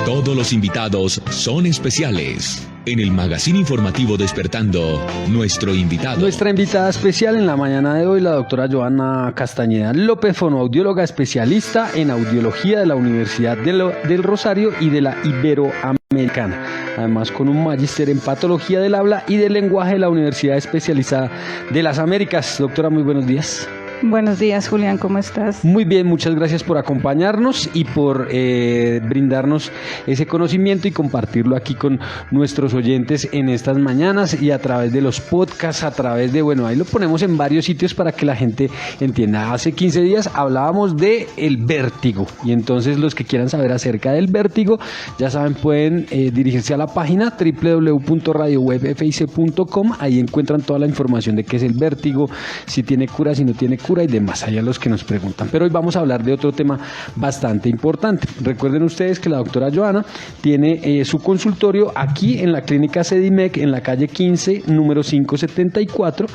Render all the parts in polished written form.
Todos los invitados son especiales. En el magazine informativo Despertando, nuestra invitada especial en la mañana de hoy, la doctora Joana Castañeda López, fonoaudióloga especialista en audiología de la Universidad del Rosario y de la Iberoamericana. Además, con un magíster en patología del habla y del lenguaje de la Universidad Especializada de las Américas. Doctora, muy buenos días. Buenos días, Julián, ¿cómo estás? Muy bien, muchas gracias por acompañarnos y por brindarnos ese conocimiento y compartirlo aquí con nuestros oyentes en estas mañanas y a través de los podcasts, a través de, ahí lo ponemos en varios sitios para que la gente entienda. Hace 15 días hablábamos de el vértigo y entonces los que quieran saber acerca del vértigo, ya saben, pueden dirigirse a la página www.radiowebfic.com. Ahí encuentran toda la información de qué es el vértigo, si tiene cura, si no tiene cura y demás, allá los que nos preguntan. Pero hoy vamos a hablar de otro tema bastante importante. Recuerden ustedes que la doctora Joana tiene su consultorio aquí en la clínica Sedimec, en la calle 15, número 574,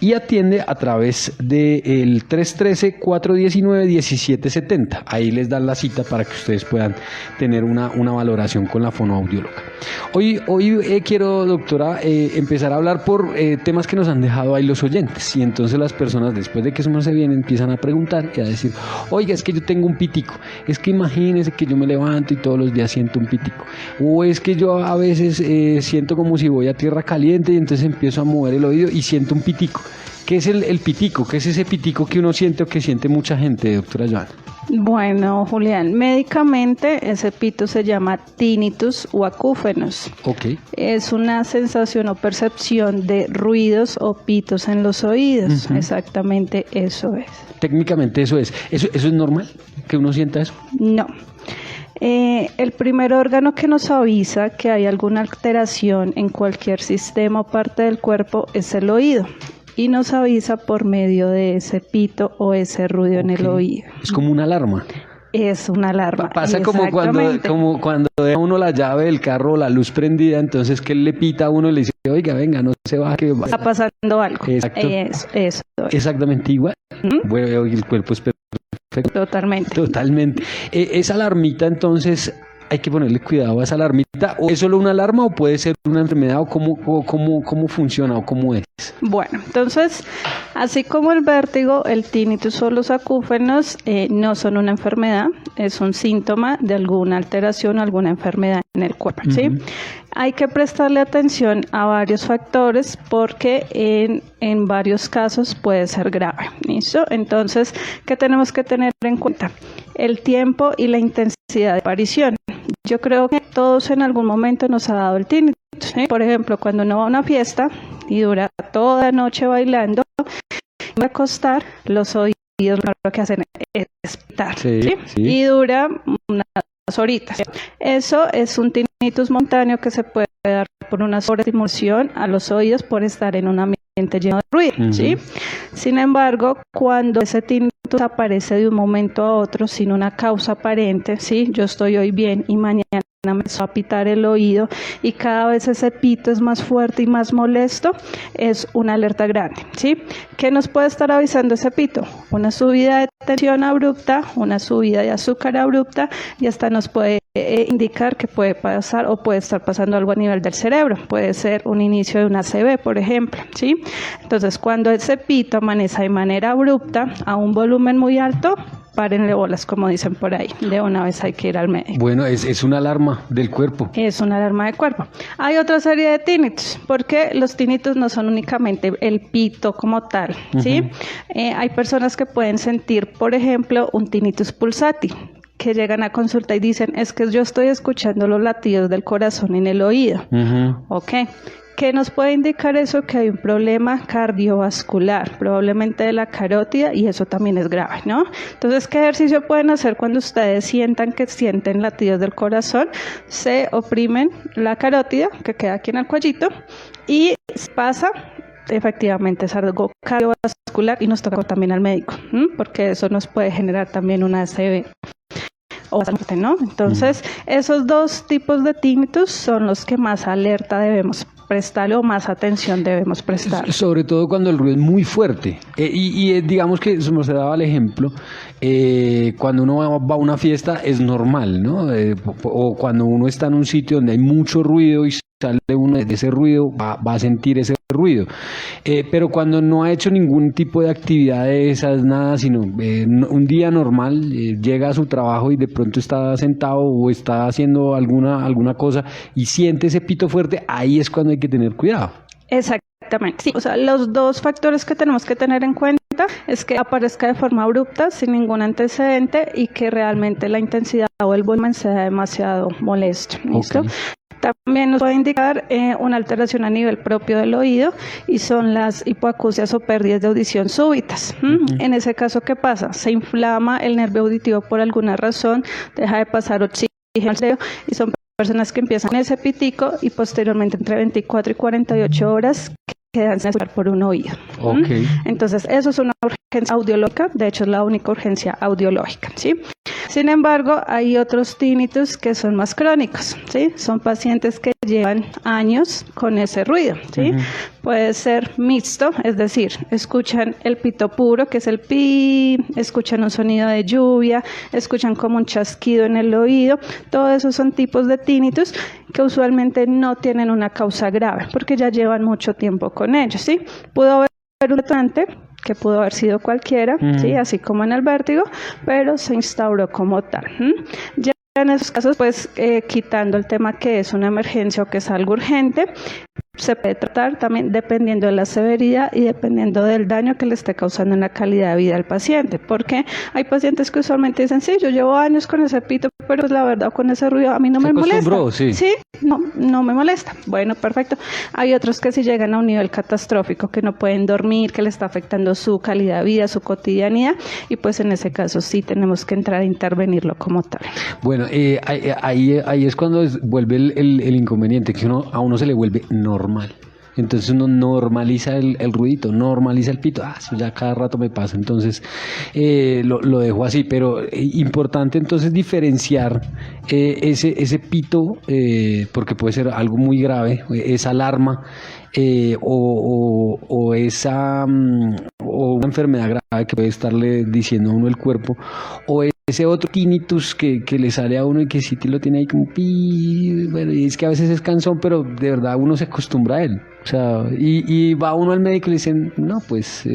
y atiende a través del 313-419-1770. Ahí les dan la cita para que ustedes puedan tener una valoración con la fonoaudióloga. Hoy quiero, doctora, empezar a hablar por temas que nos han dejado ahí los oyentes, y entonces las personas, después de que eso se viene, empiezan a preguntar y a decir, oiga, es que yo tengo un pitico, es que imagínese que yo me levanto y todos los días siento un pitico, o es que yo a veces siento como si voy a tierra caliente y entonces empiezo a mover el oído y siento un pitico. ¿Qué es el pitico? ¿Qué es ese pitico que uno siente o que siente mucha gente, doctora Joana? Bueno, Julián, médicamente ese pito se llama tinnitus o acúfenos. Okay. Es una sensación o percepción de ruidos o pitos en los oídos. Uh-huh. Exactamente eso es. Técnicamente eso es. ¿Eso es normal que uno sienta eso? No. El primer órgano que nos avisa que hay alguna alteración en cualquier sistema o parte del cuerpo es el oído. Y nos avisa por medio de ese pito o ese ruido en el oído. Es como una alarma. Es una alarma. Pasa como cuando deja uno la llave del carro o la luz prendida, entonces que él le pita a uno y le dice, oiga, venga, no se baja. Que está pasando algo. Exacto. Eso. Exactamente igual. ¿Mm? Bueno, el cuerpo es perfecto. Totalmente. Esa alarmita, entonces, hay que ponerle cuidado a esa alarmita. ¿O es solo una alarma o puede ser una enfermedad? ¿O cómo funciona o cómo es? Bueno, entonces, así como el vértigo, el tinnitus o los acúfenos no son una enfermedad, es un síntoma de alguna alteración o alguna enfermedad en el cuerpo, ¿sí? Uh-huh. Hay que prestarle atención a varios factores porque en varios casos puede ser grave, ¿listo? Entonces, ¿qué tenemos que tener en cuenta? El tiempo y la intensidad de aparición. Yo creo que todos en algún momento nos ha dado el tinnitus, ¿sí? Por ejemplo, cuando uno va a una fiesta y dura toda la noche bailando, va a acostar, los oídos lo que hacen es pitar, ¿sí? Y dura unas horitas. Eso es un tinnitus momentáneo que se puede dar por una sobreestimulación a los oídos por estar en un ambiente lleno de ruido, uh-huh. ¿Sí? Sin embargo, cuando ese tinnitus aparece de un momento a otro sin una causa aparente, ¿sí? Yo estoy hoy bien y mañana me empezó a pitar el oído y cada vez ese pito es más fuerte y más molesto, es una alerta grande, ¿sí? ¿Qué nos puede estar avisando ese pito? Una subida de tensión abrupta, una subida de azúcar abrupta y hasta nos puede indicar que puede pasar o puede estar pasando algo a nivel del cerebro, puede ser un inicio de una ACV, por ejemplo, ¿sí? Entonces, cuando ese pito amanece de manera abrupta a un volumen muy alto, párenle bolas, como dicen por ahí. De una vez hay que ir al médico. Bueno, es una alarma del cuerpo. Es una alarma del cuerpo. Hay otra serie de tinnitus, porque los tinnitus no son únicamente el pito como tal, ¿sí? Uh-huh. Hay personas que pueden sentir, por ejemplo, un tinnitus pulsátil, que llegan a consulta y dicen, es que yo estoy escuchando los latidos del corazón en el oído. Uh-huh. Ok. ¿Qué nos puede indicar eso? Que hay un problema cardiovascular, probablemente de la carótida, y eso también es grave, ¿no? Entonces, ¿qué ejercicio pueden hacer cuando ustedes sienten latidos del corazón? Se oprimen la carótida, que queda aquí en el cuellito, y pasa, efectivamente es algo cardiovascular, y nos toca también al médico, porque eso nos puede generar también una ACV. ¿No? Entonces, esos dos tipos de tinnitus son los que más alerta debemos prestarle o más atención debemos prestar. Sobre todo cuando el ruido es muy fuerte. Digamos que, como se daba el ejemplo, cuando uno va a una fiesta es normal, ¿no? O cuando uno está en un sitio donde hay mucho ruido y sale uno de ese ruido, va a sentir ese ruido. Pero cuando no ha hecho ningún tipo de actividad de esas, nada, sino un día normal, llega a su trabajo y de pronto está sentado o está haciendo alguna cosa y siente ese pito fuerte, ahí es cuando hay que tener cuidado. Exactamente, sí. O sea, los dos factores que tenemos que tener en cuenta es que aparezca de forma abrupta, sin ningún antecedente, y que realmente la intensidad o el volumen sea demasiado molesto. ¿Listo? Okay. También nos puede indicar una alteración a nivel propio del oído y son las hipoacusias o pérdidas de audición súbitas. En ese caso, ¿qué pasa? Se inflama el nervio auditivo por alguna razón, deja de pasar oxígeno al cerebro y son personas que empiezan ese pitico y posteriormente entre 24 y 48 horas quedan sin escuchar por un oído. Okay. Entonces, eso es una urgencia audiológica, de hecho es la única urgencia audiológica, ¿sí? Sin embargo, hay otros tinnitus que son más crónicos, ¿sí? Son pacientes que llevan años con ese ruido, ¿sí? Puede ser mixto, es decir, escuchan el pito puro, que es el pi, escuchan un sonido de lluvia, escuchan como un chasquido en el oído. Todos esos son tipos de tinnitus que usualmente no tienen una causa grave, porque ya llevan mucho tiempo con ellos, ¿sí? Pudo haber un detonante, que pudo haber sido cualquiera, ¿sí? Así como en el vértigo, pero se instauró como tal. Ya en esos casos, pues quitando el tema que es una emergencia o que es algo urgente, se puede tratar también dependiendo de la severidad y dependiendo del daño que le esté causando en la calidad de vida al paciente, porque hay pacientes que usualmente dicen, sí, yo llevo años con ese pito, pero pues, la verdad con ese ruido a mí no me molesta. Sí, no me molesta. Bueno, perfecto. Hay otros que sí llegan a un nivel catastrófico, que no pueden dormir, que le está afectando su calidad de vida, su cotidianidad, y pues en ese caso sí tenemos que entrar a intervenirlo como tal. Bueno, ahí es cuando vuelve el inconveniente, que a uno se le vuelve normal. Entonces uno normaliza el ruidito, normaliza el pito. Eso ya cada rato me pasa. Entonces lo dejo así. Pero importante entonces diferenciar ese pito, porque puede ser algo muy grave, esa alarma o una enfermedad grave que puede estarle diciendo a uno el cuerpo, o ese otro tinnitus que le sale a uno y que sí lo tiene ahí como pi. Bueno, y es que a veces es cansón, pero de verdad uno se acostumbra a él. O sea, y va uno al médico y le dicen, no, pues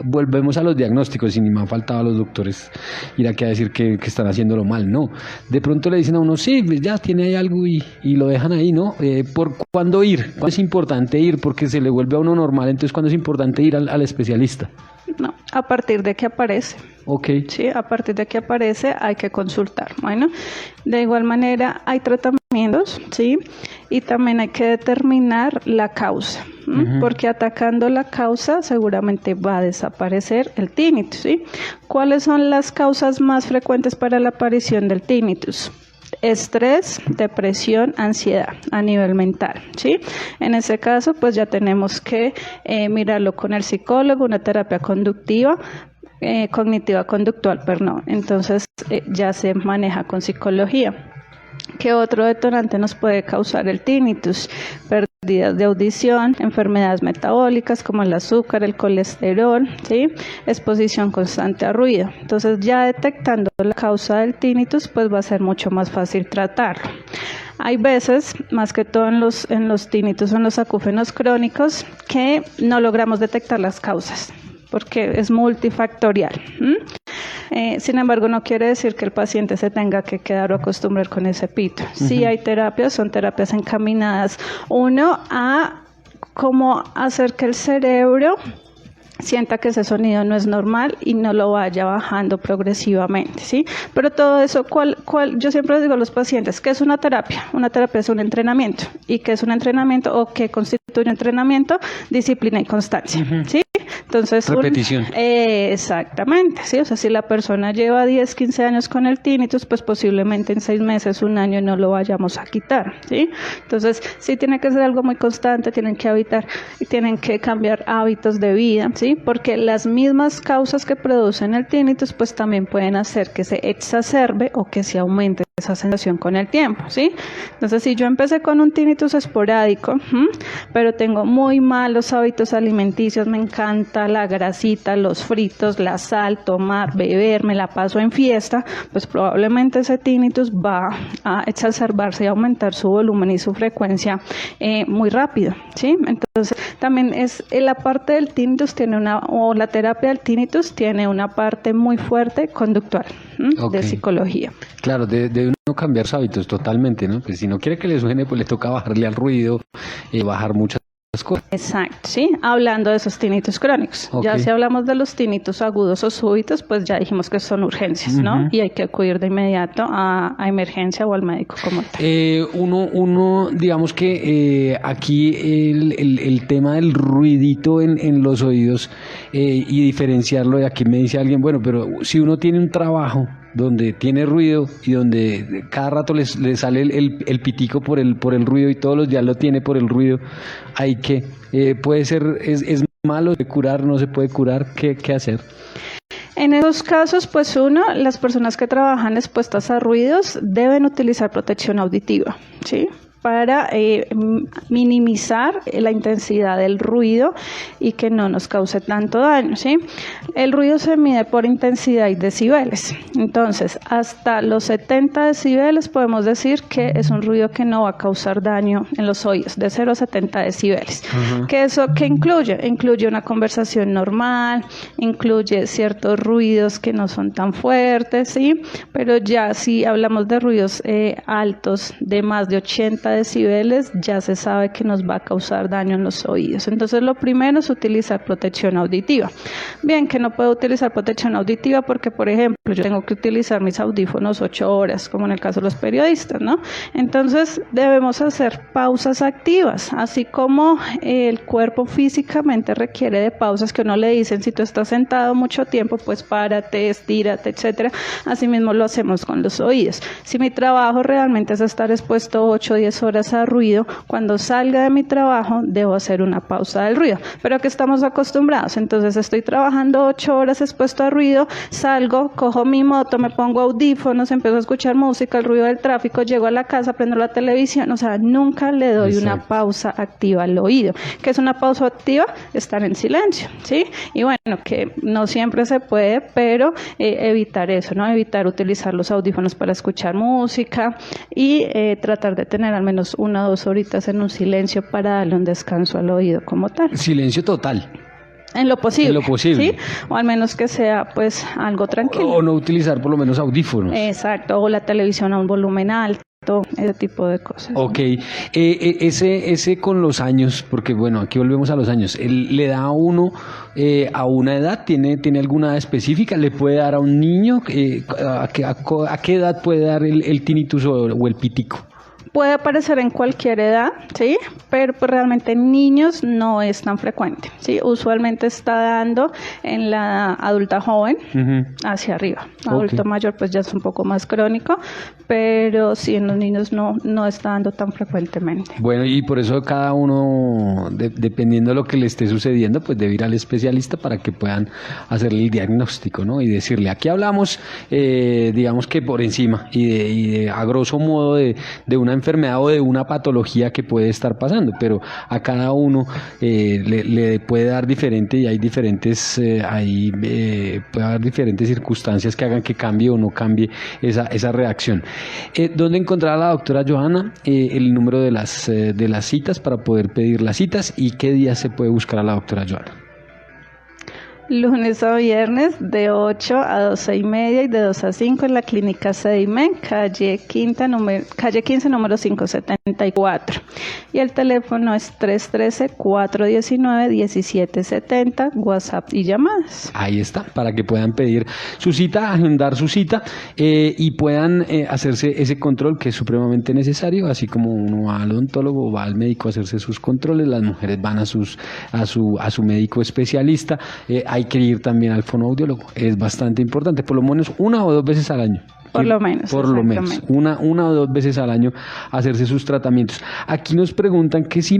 volvemos a los diagnósticos, y ni me han faltado a los doctores ir aquí a decir que están haciéndolo mal. No, de pronto le dicen a uno, sí, pues ya tiene ahí algo y lo dejan ahí, ¿no? ¿Por cuándo ir? ¿Cuándo es importante ir? Porque se le vuelve a uno normal. Entonces, ¿cuándo es importante ir al especialista? No, a partir de que aparece. Okay. Sí, a partir de que aparece hay que consultar. Bueno, de igual manera hay tratamientos, ¿sí? Y también hay que determinar la causa, porque atacando la causa seguramente va a desaparecer el tinnitus, ¿sí? ¿Cuáles son las causas más frecuentes para la aparición del tinnitus? Estrés, depresión, ansiedad a nivel mental, ¿sí? En ese caso, pues ya tenemos que mirarlo con el psicólogo, una terapia conductiva, cognitiva conductual, perdón. Entonces ya se maneja con psicología. ¿Qué otro detonante nos puede causar el tinnitus? Pérdidas de audición, enfermedades metabólicas como el azúcar, el colesterol, ¿sí? Exposición constante a ruido. Entonces, ya detectando la causa del tinnitus, pues va a ser mucho más fácil tratarlo. Hay veces, más que todo en los tinnitus o en los acúfenos crónicos, que no logramos detectar las causas, porque es multifactorial. Sin embargo, no quiere decir que el paciente se tenga que quedar o acostumbrar con ese pito. Sí hay terapias, son terapias encaminadas, uno, a cómo hacer que el cerebro sienta que ese sonido no es normal y no lo vaya bajando progresivamente, ¿sí? Pero todo eso, yo siempre les digo a los pacientes, ¿qué es una terapia? Una terapia es un entrenamiento. ¿Y qué es un entrenamiento o qué constituye un entrenamiento? Disciplina y constancia, ¿sí? Entonces, repetición. Exactamente, ¿sí? O sea, si la persona lleva 10, 15 años con el tinnitus, pues posiblemente en 6 meses, un año no lo vayamos a quitar, ¿sí? Entonces, sí tiene que ser algo muy constante, tienen que cambiar hábitos de vida, ¿sí? Porque las mismas causas que producen el tinnitus, pues también pueden hacer que se exacerbe o que se aumente esa sensación con el tiempo, ¿sí? Entonces, si yo empecé con un tinnitus esporádico, pero tengo muy malos hábitos alimenticios, me encanta la grasita, los fritos, la sal, tomar, beber, me la paso en fiesta, pues probablemente ese tinnitus va a exacerbarse y aumentar su volumen y su frecuencia muy rápido, ¿sí? Entonces, también es la parte del tinnitus o la terapia del tinnitus tiene una parte muy fuerte conductual, de psicología. Claro, debe uno cambiar sus hábitos totalmente, ¿no? Pues si no quiere que le suene, pues le toca bajarle al ruido, bajar muchas cosas. Exacto, sí, hablando de esos tinnitus crónicos. Ya si hablamos de los tinnitus agudos o súbitos, pues ya dijimos que son urgencias, ¿no? Y hay que acudir de inmediato a emergencia o al médico como tal. Uno digamos que aquí el tema del ruidito en los oídos y diferenciarlo, de aquí me dice alguien, bueno, pero si uno tiene un trabajo donde tiene ruido y donde cada rato le sale el pitico por el ruido y todos los días lo tiene por el ruido, hay que, puede ser, es malo de curar, no se puede curar, ¿qué hacer? En esos casos, pues las personas que trabajan expuestas a ruidos deben utilizar protección auditiva, ¿sí? Para minimizar la intensidad del ruido y que no nos cause tanto daño, ¿sí? El ruido se mide por intensidad y decibeles. Entonces, hasta los 70 decibeles podemos decir que es un ruido que no va a causar daño en los oídos, de 0 a 70 decibeles. ¿Qué incluye? Incluye una conversación normal, incluye ciertos ruidos que no son tan fuertes, ¿sí? Pero ya si hablamos de ruidos altos de más de 80 decibeles, ya se sabe que nos va a causar daño en los oídos. Entonces, lo primero es utilizar protección auditiva. Bien, que no puedo utilizar protección auditiva porque, por ejemplo, yo tengo que utilizar mis audífonos 8 horas, como en el caso de los periodistas, ¿no? Entonces, debemos hacer pausas activas, así como el cuerpo físicamente requiere de pausas que uno le dicen, si tú estás sentado mucho tiempo, pues párate, estírate, etcétera. Asimismo lo hacemos con los oídos. Si mi trabajo realmente es estar expuesto 8 o 10 horas a ruido, cuando salga de mi trabajo debo hacer una pausa del ruido, pero que estamos acostumbrados. Entonces estoy trabajando 8 horas expuesto a ruido, salgo, cojo mi moto, me pongo audífonos, empiezo a escuchar música, el ruido del tráfico, llego a la casa, prendo la televisión, o sea, nunca le doy una pausa activa al oído. ¿Qué es una pausa activa? Estar en silencio, ¿sí? Y bueno, que no siempre se puede, pero evitar eso, ¿no? Evitar utilizar los audífonos para escuchar música y tratar de tener al menos 1 o 2 horitas en un silencio para darle un descanso al oído como tal. Silencio total. En lo posible. En lo posible. ¿Sí? O al menos que sea pues algo tranquilo. O no utilizar por lo menos audífonos. Exacto, o la televisión a un volumen alto. Ese tipo de cosas. Ok, ese con los años, porque bueno, aquí volvemos a los años, ¿le da a uno a una edad? ¿Tiene alguna edad específica? ¿Le puede dar a un niño? ¿A qué edad puede dar el tinnitus o el pitico? Puede aparecer en cualquier edad, ¿sí? Pero pues realmente en niños no es tan frecuente, ¿sí? Usualmente está dando en la adulta joven hacia arriba. Adulto mayor pues ya es un poco más crónico, pero sí en los niños no está dando tan frecuentemente. Bueno, y por eso cada uno, dependiendo de lo que le esté sucediendo, pues debe ir al especialista para que puedan hacerle el diagnóstico, ¿no? Y decirle, aquí hablamos, digamos que por encima y a grosso modo de una enfermedad o de una patología que puede estar pasando, pero a cada uno le puede dar diferente y hay diferentes puede haber diferentes circunstancias que hagan que cambie o no cambie esa reacción. ¿Dónde encontrar a la doctora Johanna? El número de las citas para poder pedir las citas y qué día se puede buscar a la doctora Johanna. Lunes a viernes de 8 a 12:30 y de 2 a 5 en la clínica Sedimen, calle 15, número 574. Y el teléfono es 313-419-1770, WhatsApp y llamadas. Ahí está, para que puedan pedir su cita, agendar su cita y puedan hacerse ese control que es supremamente necesario, así como uno va al odontólogo, va al médico a hacerse sus controles, las mujeres van a su médico especialista. Hay que ir también al fonoaudiólogo, es bastante importante, por lo menos 1 o 2 veces al año. Por lo menos. Por lo menos. Una o dos veces al año hacerse sus tratamientos. Aquí nos preguntan que si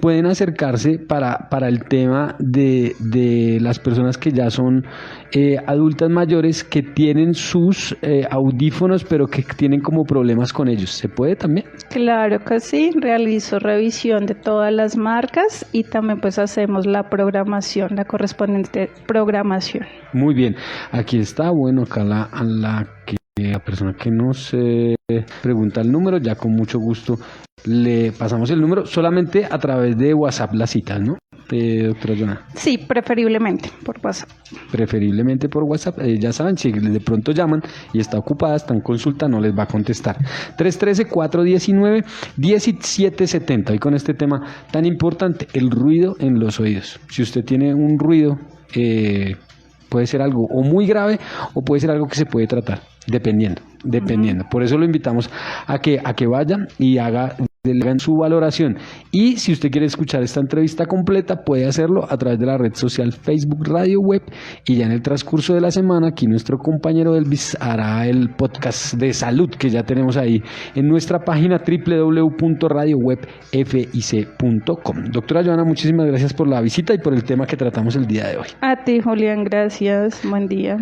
pueden acercarse para el tema de las personas que ya son adultas mayores que tienen sus audífonos pero que tienen como problemas con ellos. ¿Se puede también? Claro que sí, realizo revisión de todas las marcas y también pues hacemos la programación, la correspondiente programación. Muy bien, aquí está, bueno, acá la persona que nos pregunta el número, ya con mucho gusto le pasamos el número, solamente a través de WhatsApp la cita, ¿no? Doctora Joana. Sí, preferiblemente por WhatsApp. Preferiblemente por WhatsApp. Ya saben, si de pronto llaman y está ocupada, está en consulta, no les va a contestar. 313-419-1770. Y con este tema tan importante, el ruido en los oídos. Si usted tiene un ruido, puede ser algo o muy grave o puede ser algo que se puede tratar, dependiendo. Por eso lo invitamos a que vayan y hagan su valoración. Y si usted quiere escuchar esta entrevista completa, puede hacerlo a través de la red social Facebook Radio Web, y ya en el transcurso de la semana aquí nuestro compañero Elvis hará el podcast de salud que ya tenemos ahí en nuestra página www.radiowebfic.com. Doctora Joana, muchísimas gracias por la visita y por el tema que tratamos el día de hoy. A ti, Julián, gracias. Buen día.